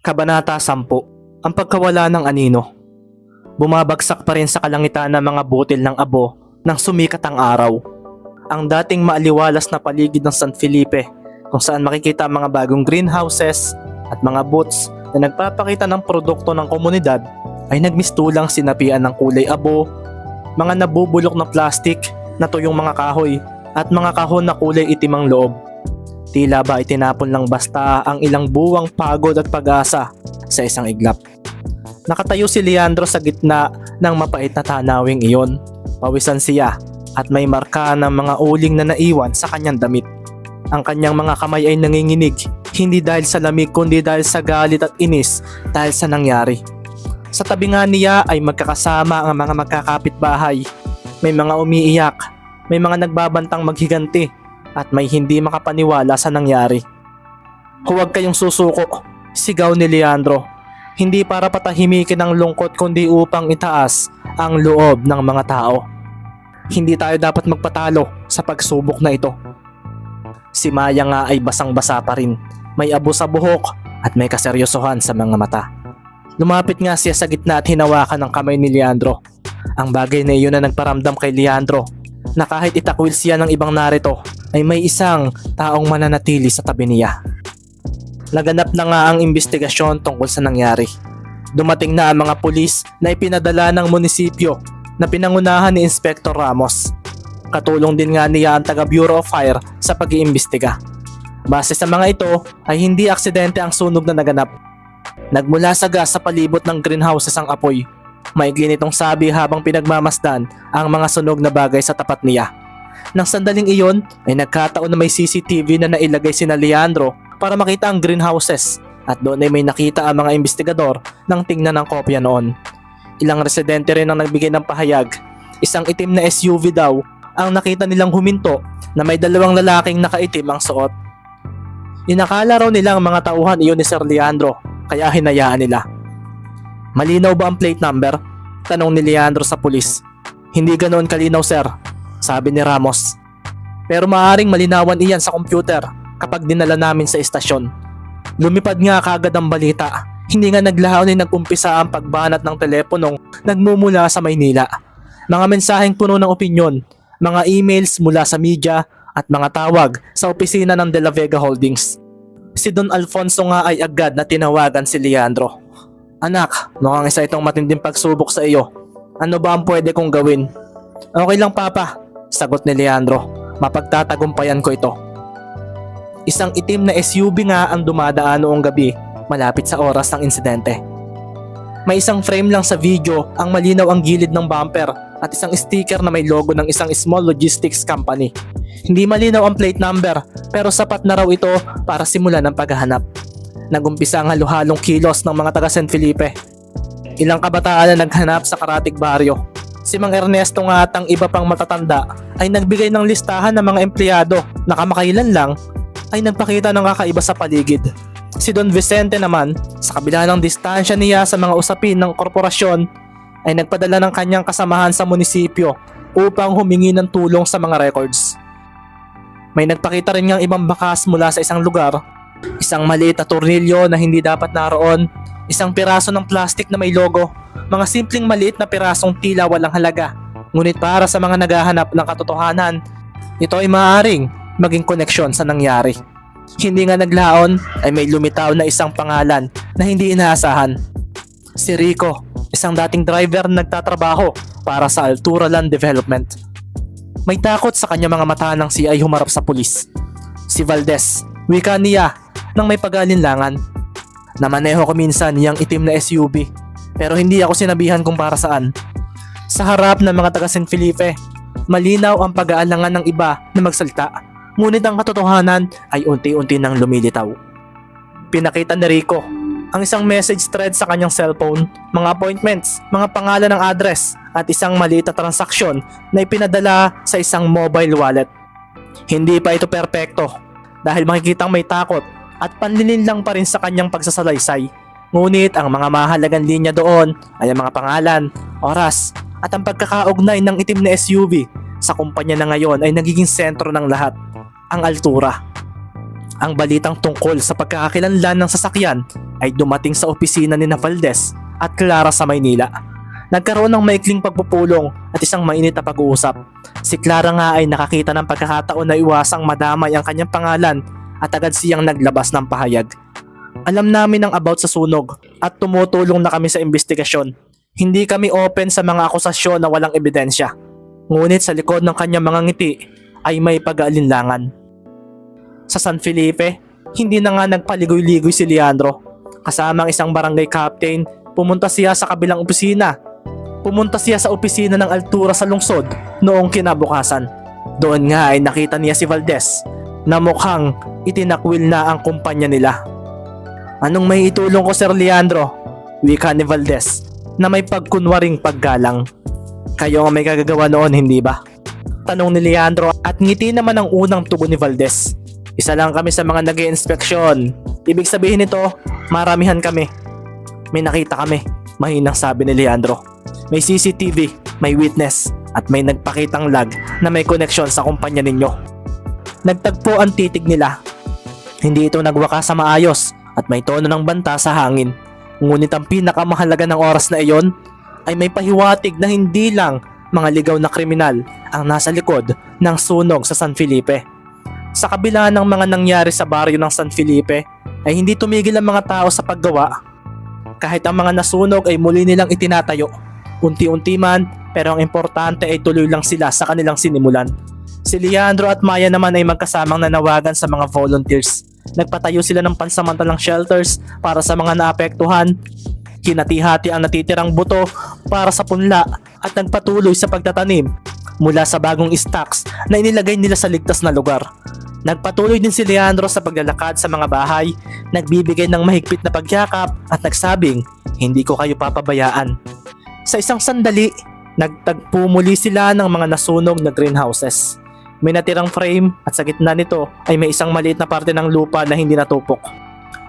Kabanata 10. Ang pagkawala ng anino. Bumabagsak pa rin sa kalangitan ng mga butil ng abo nang sumikat ang araw. Ang dating maaliwalas na paligid ng San Felipe, kung saan makikita ang mga bagong greenhouses at mga booths na nagpapakita ng produkto ng komunidad, ay nagmistulang sinapian ng kulay abo, mga nabubulok na plastik na tuyong mga kahoy at mga kahon na kulay itim ang loob. Tila ba itinapon lang basta ang ilang buwang pagod at pag-asa sa isang iglap. Nakatayo si Leandro sa gitna ng mapait na tanawing iyon. Pawisan siya at may marka ng mga uling na naiwan sa kanyang damit. Ang kanyang mga kamay ay nanginginig, hindi dahil sa lamig kundi dahil sa galit at inis dahil sa nangyari. Sa tabi nga niya ay magkakasama ang mga magkakapitbahay. May mga umiiyak, may mga nagbabantang maghiganti, at may hindi makapaniwala sa nangyari. Huwag kayong susuko, sigaw ni Leandro. Hindi para patahimikin ang lungkot kundi upang itaas ang loob ng mga tao. Hindi tayo dapat magpatalo sa pagsubok na ito. Si Maya nga ay basang-basa pa rin. May abo sa buhok at may kaseryosohan sa mga mata. Lumapit nga siya sa gitna at hinawakan ang kamay ni Leandro. Ang bagay na iyon na nagparamdam kay Leandro na kahit itakwil siya ng ibang narito ay may isang taong mananatili sa tabi niya. Laganap na nga ang investigasyon tungkol sa nangyari. Dumating na ang mga pulis na ipinadala ng munisipyo na pinangunahan ni Inspector Ramos. Katulong din nga niya ang taga Bureau of Fire sa pag-iimbestiga. Base sa mga ito ay hindi aksidente ang sunog na naganap. Nagmula sa gas sa palibot ng greenhouses ang apoy. Maigli nitong sabi habang pinagmamasdan ang mga sunog na bagay sa tapat niya. Nang sandaling iyon ay nagkataon na may CCTV na nailagay sina Leandro para makita ang greenhouses, at doon ay may nakita ang mga investigador nang tingnan ng kopya noon. Ilang residente rin ang nagbigay ng pahayag. Isang itim na SUV daw ang nakita nilang huminto na may dalawang lalaking nakaitim ang suot. Inakala raw nila ang mga tauhan iyon ni Sir Leandro, kaya hinayaan nila. Malinaw ba ang plate number? Tanong ni Leandro sa pulis. Hindi ganoon kalinaw, sir, sabi ni Ramos. Pero maaaring malinawan iyan sa computer kapag dinala namin sa istasyon. Lumipad nga kagad ang balita. Hindi nga naglaon ay nag-umpisa ang pagbanat ng teleponong nagmumula sa Maynila. Mga mensaheng puno ng opinyon, mga emails mula sa media at mga tawag sa opisina ng De La Vega Holdings. Si Don Alfonso nga ay agad na tinawagan si Leandro. Anak, mukhang isa itong matinding pagsubok sa iyo. Ano ba ang pwede kong gawin? Okay lang, Papa, sagot ni Leandro. Mapagtatagumpayan ko ito. Isang itim na SUV nga ang dumadaan noong gabi malapit sa oras ng insidente. May isang frame lang sa video ang malinaw ang gilid ng bumper at isang sticker na may logo ng isang small logistics company. Hindi malinaw ang plate number pero sapat na raw ito para simulan ang paghahanap. Nagumpisa ang halo-halong kilos ng mga taga San Felipe. Ilang kabataan na naghanap sa Karatig Barrio. Si Mang Ernesto nga at ang iba pang matatanda ay nagbigay ng listahan ng mga empleyado na kamakailan lang ay nagpakita ng kakaiba sa paligid. Si Don Vicente naman, sa kabila ng distansya niya sa mga usapin ng korporasyon, ay nagpadala ng kanyang kasamahan sa munisipyo upang humingi ng tulong sa mga records. May nagpakita rin ngang ibang bakas mula sa isang lugar. Isang maliit na tornilyo na hindi dapat naroon, isang piraso ng plastik na may logo, mga simpleng maliit na pirasong tila walang halaga. Ngunit para sa mga naghahanap ng katotohanan, ito ay maaaring maging koneksyon sa nangyari. Hindi nga naglaon ay may lumitaw na isang pangalan na hindi inaasahan. Si Rico, isang dating driver na nagtatrabaho para sa Altura Land Development. May takot sa kanya mga mata nang siya ay humarap sa pulis. Si Valdez, wika niya nang may pag-alinlangan. Namaneho ko minsan niyang itim na SUV pero hindi ako sinabihan kung para saan. Sa harap ng mga taga San Felipe, malinaw ang pag-aalangan ng iba na magsalita. Ngunit ang katotohanan ay unti-unti nang lumilitaw. Pinakita ni Rico ang isang message thread sa kanyang cellphone, mga appointments, mga pangalan ng address at isang maliit na transaksyon na ipinadala sa isang mobile wallet. Hindi pa ito perpekto dahil makikitang may takot at panlilinlang pa rin sa kanyang pagsasalaysay. Ngunit ang mga mahalagang linya doon ay ang mga pangalan, oras at ang pagkakaugnay ng itim na SUV sa kumpanya na ngayon ay nagiging sentro ng lahat, ang Altura. Ang balitang tungkol sa pagkakakilanlan ng sasakyan ay dumating sa opisina ni Valdez at Clara sa Maynila. Nagkaroon ng maikling pagpupulong at isang mainit na pag-uusap. Si Clara nga ay nakakita ng pagkakataon na iwasang madamay ang kanyang pangalan at agad siyang naglabas ng pahayag. Alam namin ang about sa sunog at tumutulong na kami sa investigasyon. Hindi kami open sa mga akusasyon na walang ebidensya. Ngunit sa likod ng kanyang mga ngiti ay may pag-aalinlangan. Sa San Felipe, hindi na nga nagpaligoy-ligoy si Leandro. Kasama ang isang barangay captain, pumunta siya sa kabilang opisina. Pumunta siya sa opisina ng altura sa lungsod noong kinabukasan. Doon nga ay nakita niya si Valdez na mukhang itinakwil na ang kumpanya nila. Anong may itulong ko, Sir Leandro? Wika ni Valdez na may pagkunwaring paggalang. Kayo ang may kagagawa noon, hindi ba? Tanong ni Leandro at ngiti naman ang unang tugon ni Valdez. Isa lang kami sa mga nag-i-inspeksyon. Ibig sabihin nito, maramihan kami. May nakita kami, mahinang sabi ni Leandro. May CCTV, may witness, at may nagpakitang log na may koneksyon sa kumpanya ninyo. Nagtagpo ang titig nila. Hindi ito nagwakas sa maayos at may tono ng banta sa hangin. Ngunit ang pinakamahalaga ng oras na iyon ay may pahiwatig na hindi lang mga ligaw na kriminal ang nasa likod ng sunog sa San Felipe. Sa kabila ng mga nangyari sa baryo ng San Felipe ay hindi tumigil ang mga tao sa paggawa. Kahit ang mga nasunog ay muli nilang itinatayo. Unti-unti man, pero ang importante ay tuloy lang sila sa kanilang sinimulan. Si Leandro at Maya naman ay magkasamang nanawagan sa mga volunteers. Nagpatayo sila ng pansamantalang shelters para sa mga naapektuhan. Hinati-hati ang natitirang buto para sa punla at nagpatuloy sa pagtatanim mula sa bagong stocks na inilagay nila sa ligtas na lugar. Nagpatuloy din si Leandro sa paglalakad sa mga bahay, nagbibigay ng mahigpit na pagyakap at nagsabing, "Hindi ko kayo papabayaan." Sa isang sandali, nagtagpo muli sila ng mga nasunog na greenhouses. May natirang frame at sa gitna nito ay may isang maliit na parte ng lupa na hindi natupok.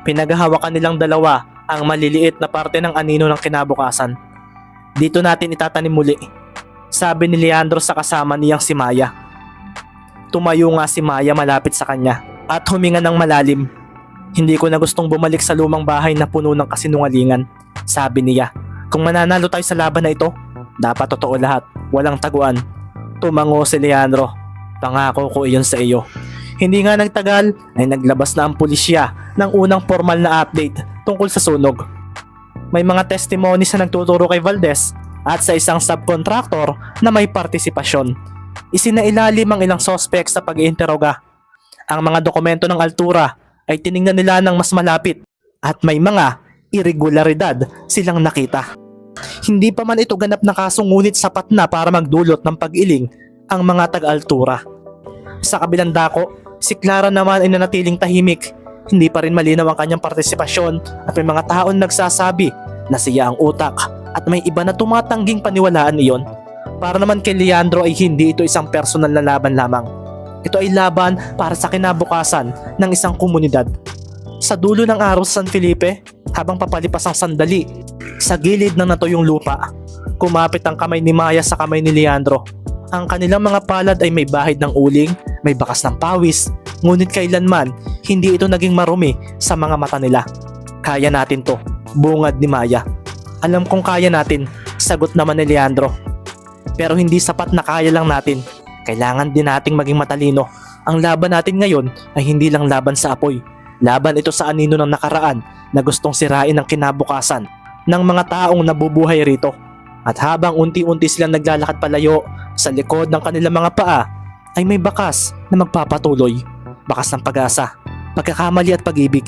Pinaghahawakan nilang dalawa ang maliliit na parte ng anino ng kinabukasan. "Dito natin itatanim muli," sabi ni Leandro sa kasama niyang si Maya. Tumayo nga si Maya malapit sa kanya at huminga ng malalim. "Hindi ko na gustong bumalik sa lumang bahay na puno ng kasinungalingan," sabi niya. "Kung mananalo tayo sa laban na ito, dapat totoo lahat, walang taguan." Tumango si Leandro. "Pangako ko iyon sa iyo." Hindi nga nagtagal ay naglabas na ang pulisya ng unang formal na update tungkol sa sunog. May mga testimonies na nagtuturo kay Valdez at sa isang subcontractor na may partisipasyon. Isinailalim ang ilang suspects sa pag-iinteroga. Ang mga dokumento ng altura ay tiningnan nila ng mas malapit at may mga irregularidad silang nakita. Hindi pa man ito ganap na kaso ngunit sapat na para magdulot ng pag-iling ang mga taga-altura. Sa kabilang dako, si Clara naman ay nanatiling tahimik. Hindi pa rin malinaw ang kanyang partisipasyon at may mga taon nagsasabi na siya ang utak at may iba na tumatangging paniwalaan iyon. Para naman kay Leandro ay hindi ito isang personal na laban lamang. Ito ay laban para sa kinabukasan ng isang komunidad. Sa dulo ng araw sa San Felipe, habang papalipas ang sandali, sa gilid ng natuyong lupa, kumapit ang kamay ni Maya sa kamay ni Leandro. Ang kanilang mga palad ay may bahid ng uling, may bakas ng pawis, ngunit kailanman hindi ito naging marumi sa mga mata nila. "Kaya natin to," bungad ni Maya. "Alam kong kaya natin," sagot naman ni Leandro. "Pero hindi sapat na kaya lang natin. Kailangan din nating maging matalino. Ang laban natin ngayon ay hindi lang laban sa apoy. Laban ito sa anino ng nakaraan na gustong sirain ang kinabukasan ng mga taong nabubuhay rito." At habang unti-unti silang naglalakad palayo, sa likod ng kanilang mga paa ay may bakas na magpapatuloy. Bakas ng pag-asa, pagkakamali at pag-ibig.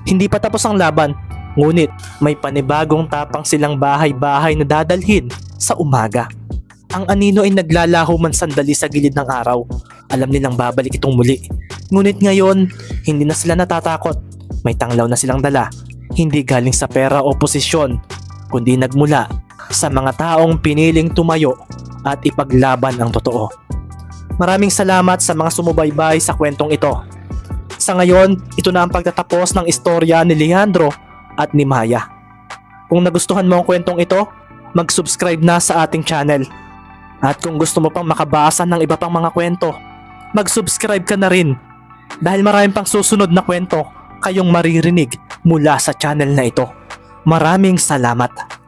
Hindi pa tapos ang laban, ngunit may panibagong tapang silang bahay-bahay na dadalhin sa umaga. Ang anino ay naglalaho man sandali sa gilid ng araw. Alam nilang babalik itong muli. Ngunit ngayon, hindi na sila natatakot. May tanglaw na silang dala. Hindi galing sa pera o posisyon, kundi nagmula sa mga taong piniling tumayo at ipaglaban ang totoo. Maraming salamat sa mga sumubaybay sa kwentong ito. Sa ngayon, ito na ang pagtatapos ng istorya ni Leandro at ni Maya. Kung nagustuhan mo ang kwentong ito, mag-subscribe na sa ating channel. At kung gusto mo pang makabasa ng iba pang mga kwento, mag-subscribe ka na rin dahil maraming pang susunod na kwento kayong maririnig mula sa channel na ito. Maraming salamat.